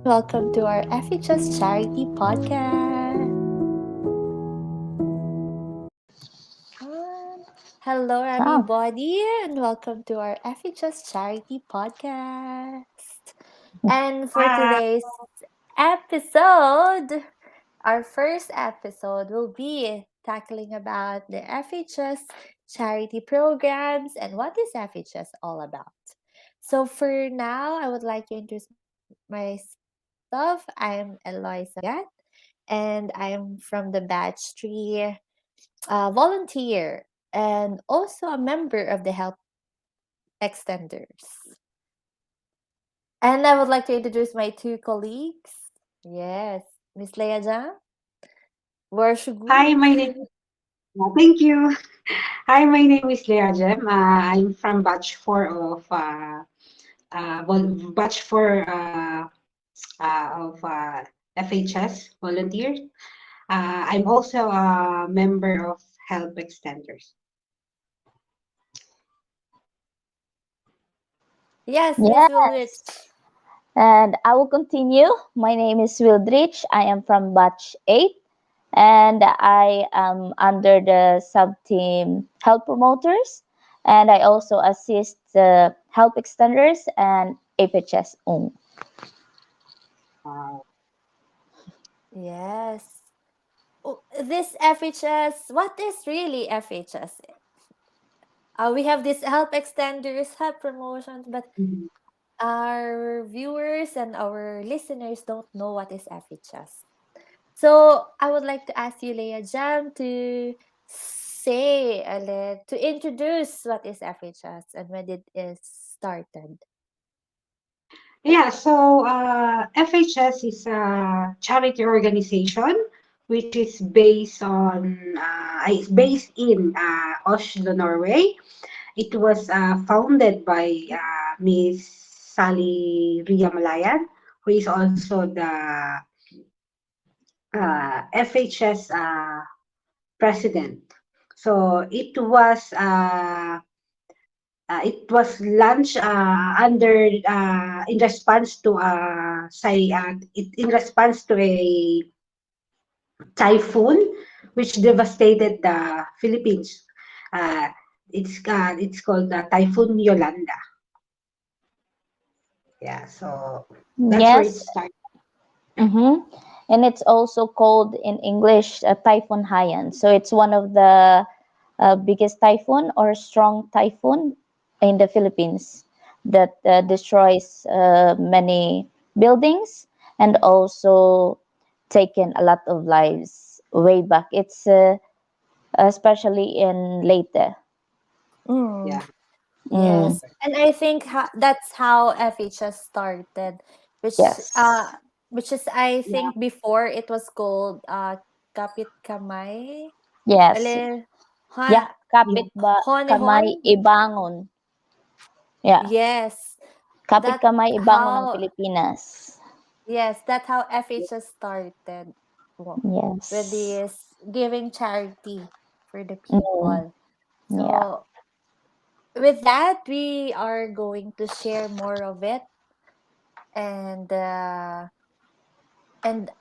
welcome to our FHS Charity Podcast. Um, Hello, Oh, everybody, and welcome to our FHS Charity Podcast. And for Hi. today's episode, our first episode will be tackling about the FHS charity programs and what is FHS all about. So for now, I would like to introduce myself. I'm Eloisa Magat, and I'm from the batch 3 volunteer and also a member of the Help Extenders. And I would like to introduce my two colleagues. Yes, Miss Leia Jang, Hi, Warshuguk. my name. Thank you. Hi, my name is Leah Jem. I'm from batch four of batch four of FHS volunteers. I'm also a member of Help Extenders. Yes, Miss Wilrich. yes. And I will continue. My name is Wildrich. I am from Batch 8, and I am under the sub team Health Promoters. And I also assist the Health Extenders and FHS OWN. Uh, Yes. Oh, this FHS, what is really FHS? We have this help extenders, help promotions, but mhm. our viewers and our listeners don't know what is FHS. So I would like to ask you, Leah Jam, to say to introduce what is FHS and when it is started. Yeah, so FHS is a charity organization which is based in Oslo, Norway. It was founded by Miss Sally Ria Malayan, who is also the FHS president. So it was launched under in response to in response to a typhoon which devastated the Philippines. Uh, it's called Typhoon Yolanda. Yeah, so that's where it Yes. started. Mm-hmm. And it's also called in English Typhoon Haiyan. So it's one of the biggest typhoon or strong typhoon in the Philippines that destroys many buildings and also taken a lot of lives way back. It's especially in Leyte. Mm, Yeah. Mm, yes, and I think that's how FHS started, which uh, yes, which is I Yeah. think before it was called Kapit Kamay, yes, ale, yeah. ha, Yeah. Kapit ba kamay Honehon. ibangon. Yeah, Yes, kapit that kamay ibangon ng how Pilipinas. yes, that's how FHS started with Yes. this giving charity for the Mm, people. yeah. So with that, we are going to share more of it, and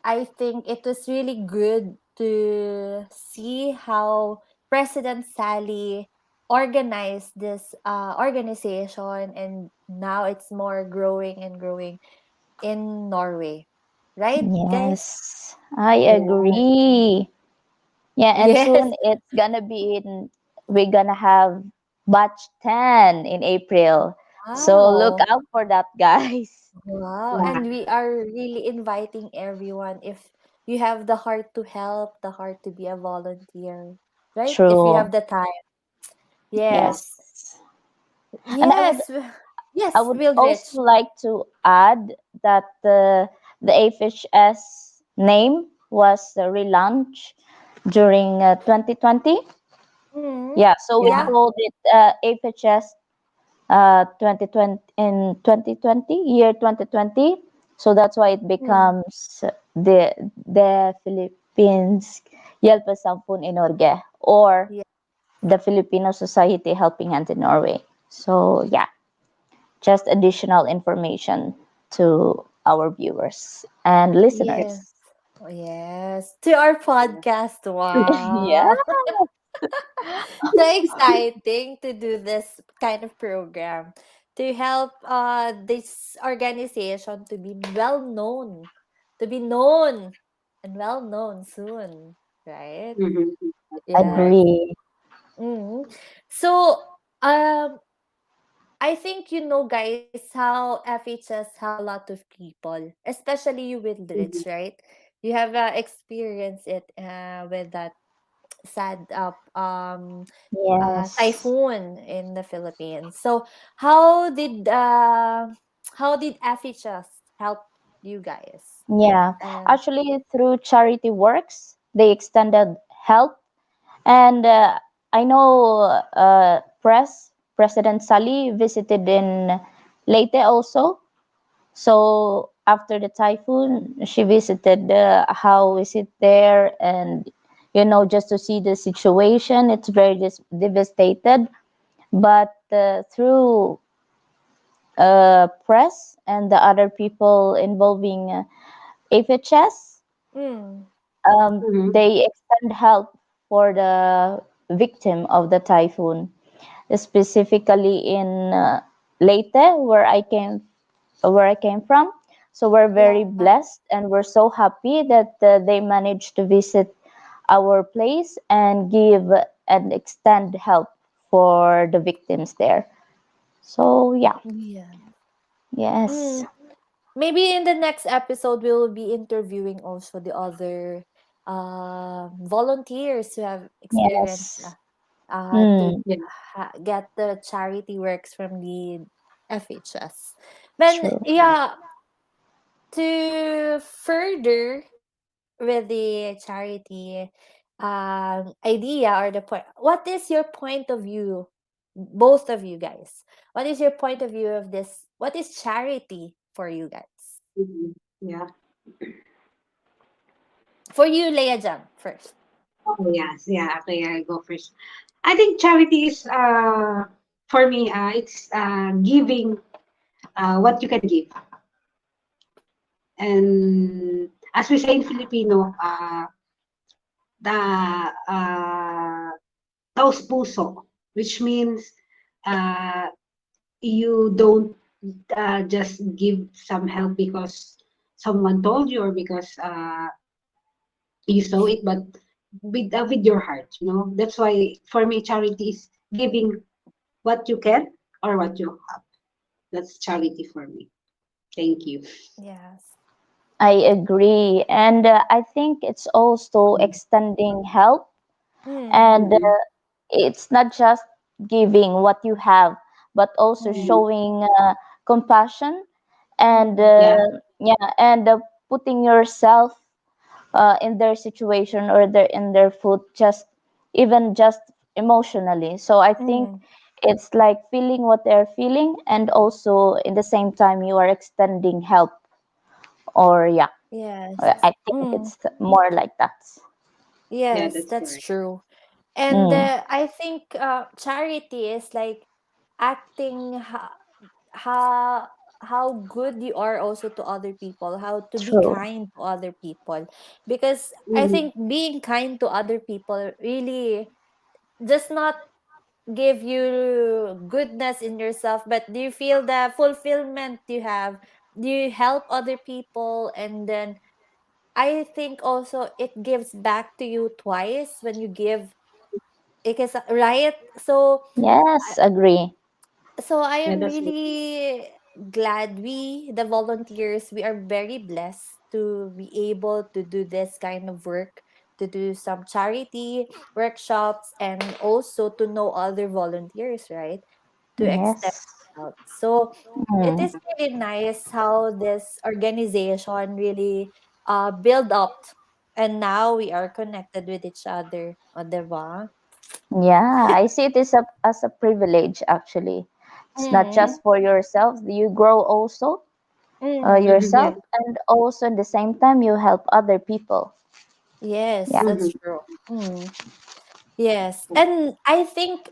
I think it was really good to see how President Sally organized this organization, and now it's more growing and growing in Norway, right, guys? Yes. I Yeah. agree. Yeah, and Yes. soon it's gonna be in we're gonna have batch 10 in April. So look Wow. out for that, guys. Wow. Yeah. And we are really inviting everyone, if you have the heart to help, the heart to be a volunteer, right? If you have True. the time. Yes. Yes. And Yes. I Yes, would also Wildrich. like to add that the AFHS name was relaunched during 2020. Mm-hmm. Yeah, so we Yeah. Yeah. called it AFHS 2020 in 2020 year 2020. So that's why it Mm. becomes the Philippines Yelpa Sampun in Norge or Yeah. the Filipino Society Helping Hands in Norway. So yeah, just additional information to our viewers and Yes. listeners. Oh, yes. To our podcast. Yeah. Wow. So exciting to do this kind of program to help this organization to be well known, to be known and well known soon, right? Mhm. That's Yes. correct. Agree. Mm. So um I think you know guys how FHS have a lot of people, especially you with Rich, Mhm. right? You have experienced it with that sad Yes. typhoon in the Philippines. So how did FHS help you guys? Yeah. And Actually, through charity works, they extended help. And I know President Sally visited in Leyte also. So after the typhoon, she visited how is it there, and just to see the situation. It's very devastated. But through press and the other people involving FHS, mm, Mhm. they extend help for the victim of the typhoon, specifically in Leyte, where I came from. So we're very yeah. blessed and we're so happy that they managed to visit our place and give and extend help for the victims there. So yeah, Yeah. yes, Mm. Maybe in the next episode we will be interviewing also the other volunteers who have experienced yes, to mm, Yeah. get the charity works from the FHS. Then true. yeah, to further with the charity idea or the point, what is your point of view, both of you guys? What is your point of view of this? What is charity for you guys? Mhm. Yeah. For you, Leah Jam, first. Oh, yes. Yeah. Okay, I go first. I think charity is, for me, it's giving what you can give. And as we say in Filipino, the taos puso, which means uh, you don't just give some help because someone told you or because you saw it, but with your heart, you know. That's why for me, charity is giving what you can or what you have. That's charity for me. Thank you. Yes. I agree, and I think it's also extending help, Mm, and Mm-hmm. it's not just giving what you have, but also mm, Mm-hmm. showing compassion and mm, Yeah. yeah, and putting yourself in their situation or in their foot, just even just emotionally. So I think mm. it's like feeling what they're feeling, and also in the same time you are extending help. Or yeah, Yes. I think Mm, it's more like that. Yeah, yes, that's that's correct. true. And Mm, I think charity is like acting how how good you are also to other people, how to be true. kind to other people. Because I Mm-hmm. think being kind to other people really does not give you goodness in yourself, but do you feel the fulfillment you have? Do you help other people? And then I think also it gives back to you twice when you give. Because, right? So Yes, agree. I Yeah, am that's right. really glad we, the volunteers, we are very blessed to be able to do this kind of work, to do some charity workshops, and also to know other volunteers, right? To extend Yes. out. So it Mm, is really nice how this organization really build up, and now we are connected with each other, o, diba? yeah, I see it as a privilege actually. It's not Mm, just for yourself, you grow also mm. Mm-hmm. yourself, Yeah. and also at the same time you help other people. Yes, Yeah. Mm-hmm. that's true. Mm. Yes. And I think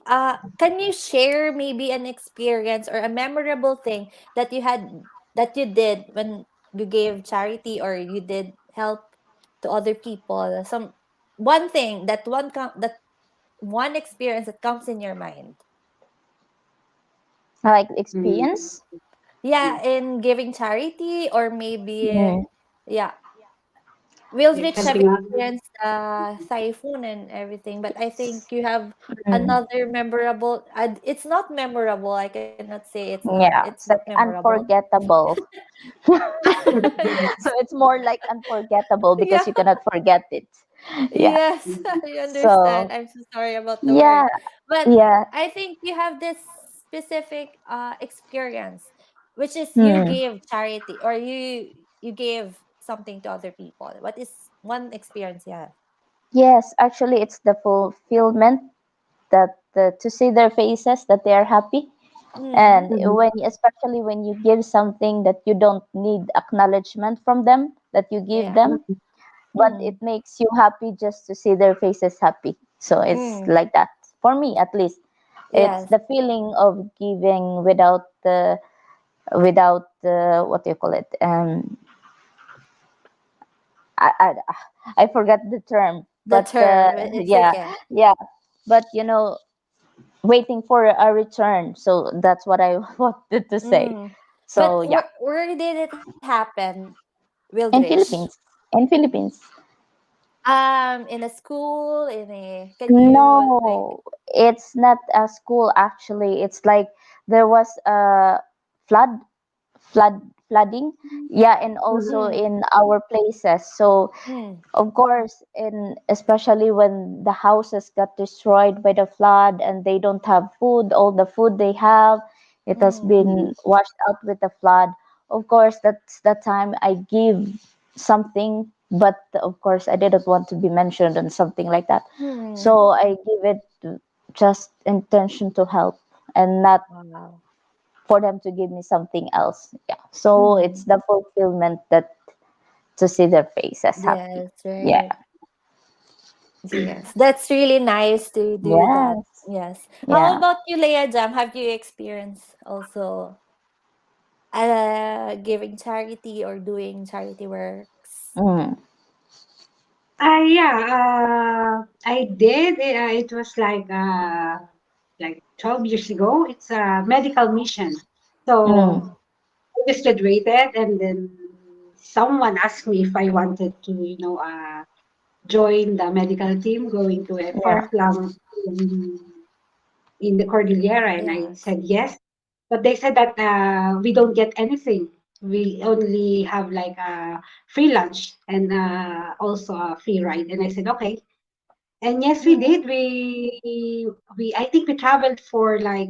can you share maybe an experience or a memorable thing that you had, that you did when you gave charity or you did help to other people, some one thing that that one experience that comes in your mind. Like Mm. experience. Yeah, in giving charity, or maybe, Mm. yeah, Will Like Rich have helping out. experienced typhoon and everything, but I think you have Mm. another memorable. It's not memorable. I cannot say it's Yeah, not it's like memorable. unforgettable. So it's more like unforgettable Yeah. because you cannot forget it. Yeah. Yes, Mm. I understand. So I'm so sorry about the yeah, word, but yeah. I think you have this specific experience, which is you Hmm. gave charity or you gave something to other people. What is one experience you have? Yes, actually, it's the fulfillment that to see their faces that they are happy, Mm-hmm. and Mhm. especially when you give something that you don't need acknowledgement from them, that you give Yeah. them, Mhm. but Mm. it makes you happy just to see their faces happy. So it's Mm. like that for me, at least. It's Yes. the feeling of giving without the what do you call it? I, I I forgot the term, The but term. It's yeah, okay. yeah. But waiting for a return. So that's what I wanted to say. Mm. But So yeah, where did it happen, in Wildrich? Philippines, in Philippines. In a school, can you like, No, it's not a school actually. It's like there was a flood, flood, flooding. Yeah, and also Mhm. mm, in our places. So mm, of course, in especially when the houses got destroyed by the flood and they don't have food, all the food they have, it has mm, Mhm. been washed out with the flood. Of course, that's the time I give something, but of course, I didn't want to be mentioned and something like that. mm. So I give it just intention to help and not Wow. for them to give me something else. Yeah. So it's Mm. the fulfillment that to see their faces happy. Yes, Yeah. right. Yes, that's really nice to do that. Yes. Yes. How Yeah. about you, Leah Jam? Have you experienced also giving charity or doing charity works? Mm. Yeah, I did. It was like 12 years ago. It's a medical mission. So Mm. Mm. I just graduated, and then someone asked me if I wanted to, join the medical team going to a Yeah. far-flung in the Cordillera, and I Yes. said yes. But they said that we don't get anything. We only have like a free lunch and also a free ride. And I said okay. And yes, we Mm. did. We I think we traveled for like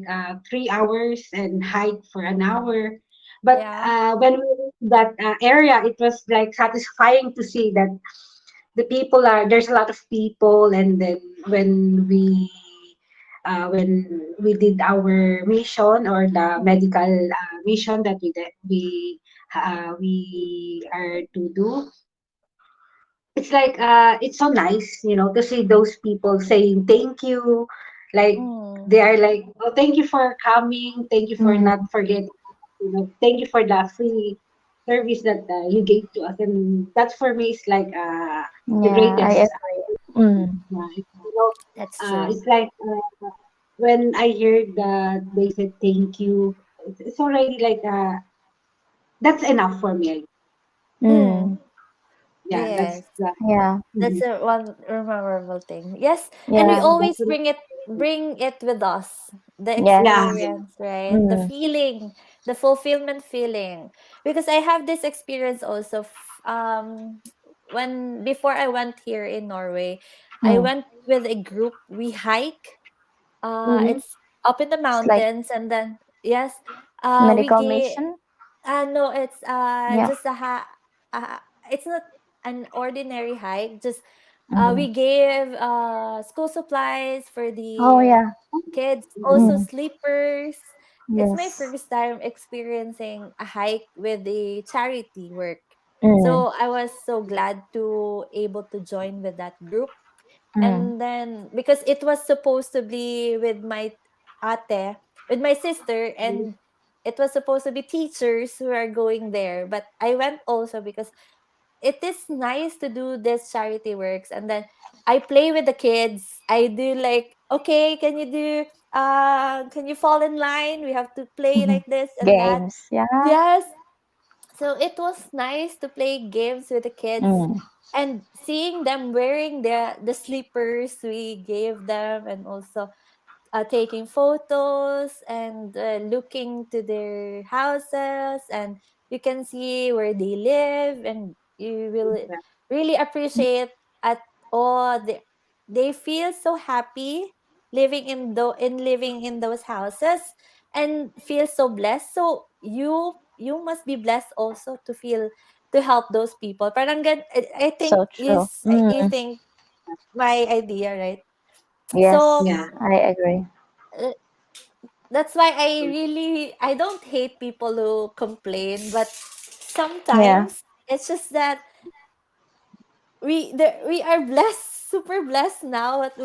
3 hours and hiked for an hour. But Yeah. when we reached that area, it was like satisfying to see that the people are there's a lot of people, and then when we did our mission or the medical mission that we are to do, it's like it's so nice, to see those people saying thank you, like Mm. they are like, oh, thank you for coming, thank you for not Mm. forgetting, thank you for the free service that you gave to us, and that's for me is like the Yeah, I greatest. agree. Mm. You know, That's true. it's like when I heard that they said thank you, it's already like that's enough for me. Mm. Mm. Yeah, that's Yes. the. Yeah. That's Mhm. a one memorable thing. Yes, and we Yeah. always That's bring it with us. The Yes. yeah. experience, right? The Mm. feeling, the fulfillment feeling. Because I have this experience also when before I went here in Norway, I Mm. went with a group. We hike. Mhm. It's up in the It's like mountains, and then yes, we medical get. mission. No, it's Yeah. just uh it's not an ordinary hike. Just Mm. we gave school supplies for Oh the yeah. kids, also Mhm. Mm. sleepers. It's my Yes. first time experiencing a hike with the charity work. Mm. So I was so glad to able to join with that group. Mm. And then because it was supposed to be with my ate, with my sister, and it was supposed to be teachers who are going there, but I went also because it is nice to do this charity works. And then I play with the kids. I do like, okay, can you fall in line? We have to play like this and that. Games. Yeah. Yes. So it was nice to play games with the kids Mm. and seeing them wearing the slippers we gave them, and also taking photos and looking to their houses, and you can see where they live, and you will really appreciate at all they feel so happy living in those houses, and feel so blessed. So you must be blessed also to feel to help those people. Parang I think So true. you Mm. think my idea, right? So Yes, Yeah. I agree. uh, that's why I don't hate people who complain, but Yeah. sometimes it's just that we are blessed, super blessed now at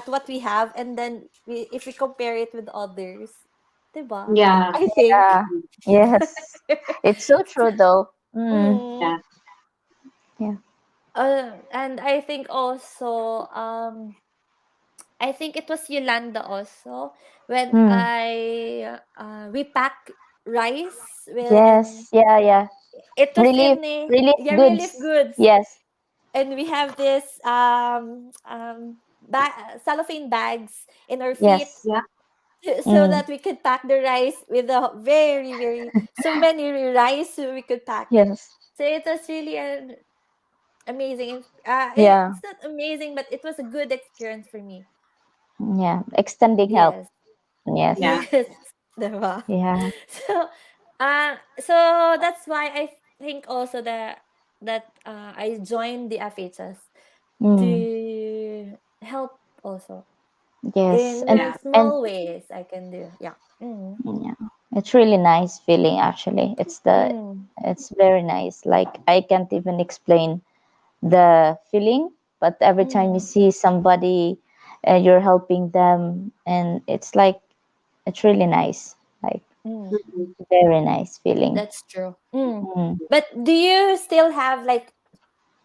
what we have, and then if we compare it with others, diba? Yeah. I think. Yeah. Yes. It's so true though. Mm. Mm, Yeah. Yeah. and I think also I think it was Yolanda also when Mm. I we pack rice in Yes. Yeah. Yeah. it was Relief. in Relief yeah, relief goods. goods, Yes. and we have this cellophane bags in our feet Yes. Yeah. so Mm. that we could pack the rice with a very so many rice we could pack. Yes. So it was really an amazing. Yeah. It's not amazing, but it was a good experience for me. Yeah. Extending help. Yes, Yes. Yeah. yes, diba? Yeah. So, so that's why I think also that I joined the FHS Mm. to help also Yes. in Yeah. And small ways I can do. Yeah. Mm. yeah, it's really nice feeling actually. Mm. It's very nice. Like I can't even explain the feeling, but every time you Mm. see somebody you're helping them and it's really nice. Like Mm. Mhm. very nice feeling. That's true. Mm. Mm. But do you still have like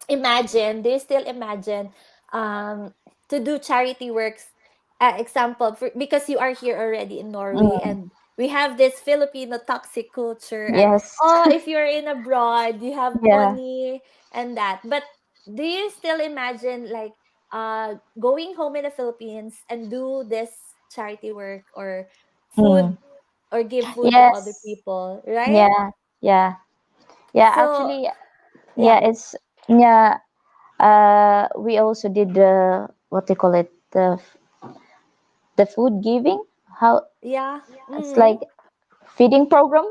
do you still imagine um to do charity works, example because you are here already in Norway, Mm. and we have this Filipino toxic culture, and Yes. oh, if you're in abroad you have Yeah. money and that, but do you still imagine like going home in the Philippines and do this charity work or Mm. food, or give food to other Yes. people, right? Yeah. Yeah. Yeah. So Actually, yeah. yeah, It's yeah. We also did the what they call it the food giving. How yeah. it's Mm-hmm. like feeding program.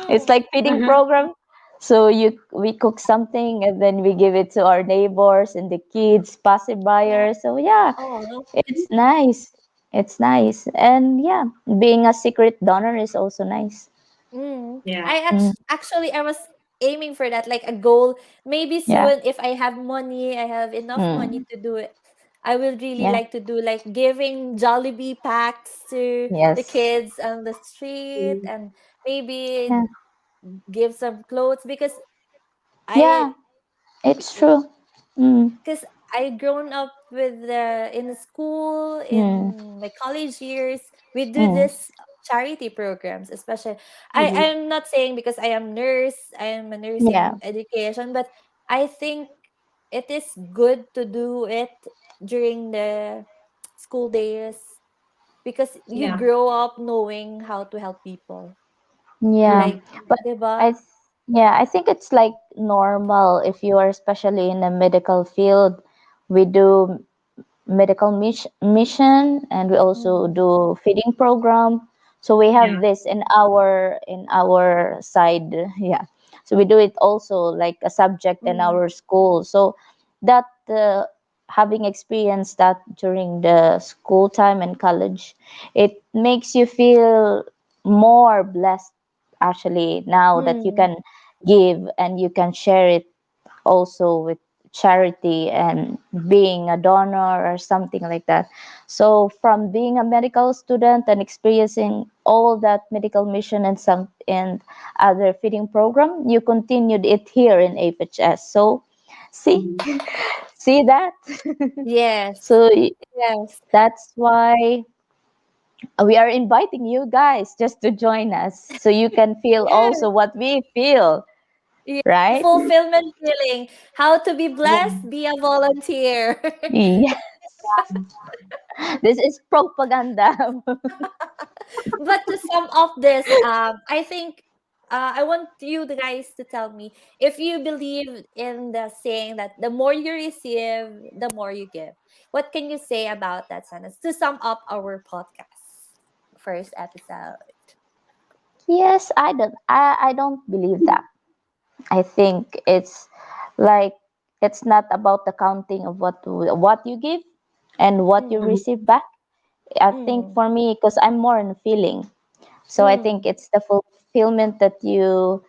It's Mm. like feeding Mhm. program. So we cook something and then we give it to our neighbors and the kids passing Yeah. by. So yeah, Oh. it's nice. It's nice. And yeah, being a secret donor is also nice. Mm. Yeah. Mm, Actually I was aiming for that, like a goal. Maybe yeah. soon if I have money, I have enough money Mm, to do it. I would really yeah. like to do like giving Jollibee packs to the Yes. kids on the street, Mm. and maybe Yeah. give some clothes because Yeah, I it's true. Mm, because I grown up with in school mm, in my college years. We do mm, this charity programs, especially. Mhm. I'm not saying because I am nurse, I am a yeah. nursing education, but I think it is good to do it during the school days because you Yeah. grow up knowing how to help people. Yeah. Like, Mhm. But I diba? yeah, I think it's like normal if you are especially in the medical field. We do medical mission and we also Mm, do feeding program, so we have Yeah. this in our side. Yeah, so we do it also like a subject in mm, our school, so that having experienced that during the school time and college, it makes you feel more blessed actually now that you mm, can give and you can share it also with charity and being a donor or something like that. So from being a medical student and experiencing all that medical mission and some and other feeding program, you continued it here in FHS. So see, Mhm. see that. Yes. So Yes. that's why we are inviting you guys just to join us so you can feel Yes. also what we feel, Yeah. The right? fulfillment feeling. How to be Yeah. blessed, be a volunteer. Yeah, this is propaganda. But to sum up this, I think I want you guys to tell me if you believe in the saying that the more you receive, the more you give. What can you say about that sentence to sum up our podcast first episode? Yes, I don't believe that. I think it's like it's not about the counting of what you give and what you Mm, Mhm. receive back. I think mm, for me, because I'm more in feeling, so I think mm, it's the fulfillment that you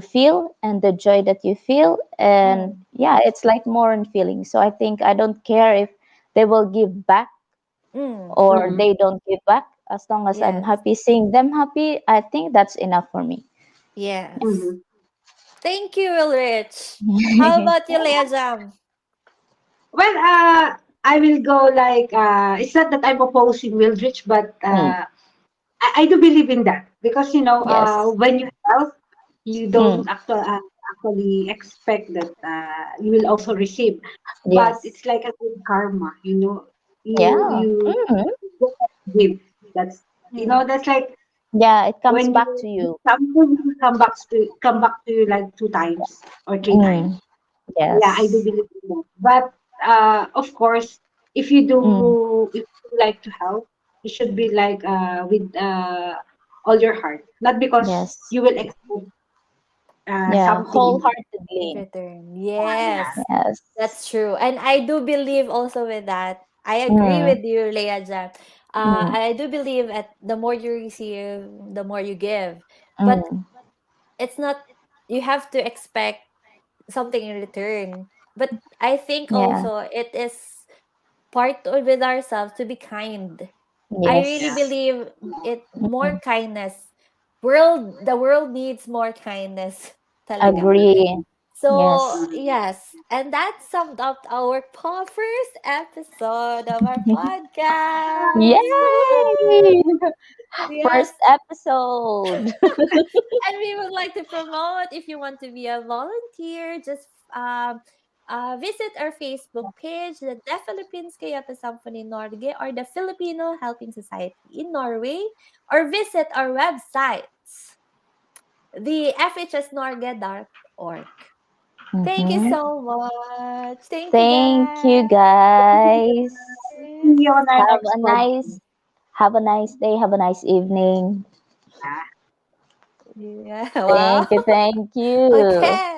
feel and the joy that you feel, and mm, yeah, it's like more in feeling. So I think I don't care if they will give back mm. or Mhm. they don't give back. As long as I'm Yes, happy seeing them happy, I think that's enough for me. yes. Mhm. Thank you, Ulrich. How about you, Leah Jam? Well, I will go like it's not that I'm opposing Wildrich, but Mm, I do believe in that because yes. when you help, you Mm, don't actually expect that you will also receive, but yes. it's like a good karma. Yeah. You Mm, give. That's Mm, that's like yeah, it comes when back you to do you. something, it will come back to you like two times or three times. Mm, Yeah, I do yes. believe in that. But of course, Mm, if you like to help, it should be like with all your heart, not because yes. you will expect Yeah, something in it. in wholeheartedly. return. Yeah. Yes. Yes. That's true. And I do believe also with that. I agree Mm, with you, Leah Jan. mm, I do believe at the more you receive, the more you give. But mm, it's not, you have to expect something in return. But I think yeah. also it is part of with ourselves to be kind. I really Yeah. Yes. believe it more Mm, kindness. The world needs more kindness talaga. agree. So, Yes. Mhm. yes, and that summed up our first episode of our podcast. Yay! Woo! First Yes, episode. and we would like to promote if you want to be a volunteer, just visit our Facebook page, the Philippines Kayapa Symphony Norge, or the Filipino Helping Society in Norway, or visit our website, the fhsnorge.org. Thank you Mhm. so much. Thank you, Thank you, guys. guys. See you on our Have next a podcast. nice have a nice day. Have a nice evening. Yeah. Yeah, wow. Thank you. Thank you. Okay.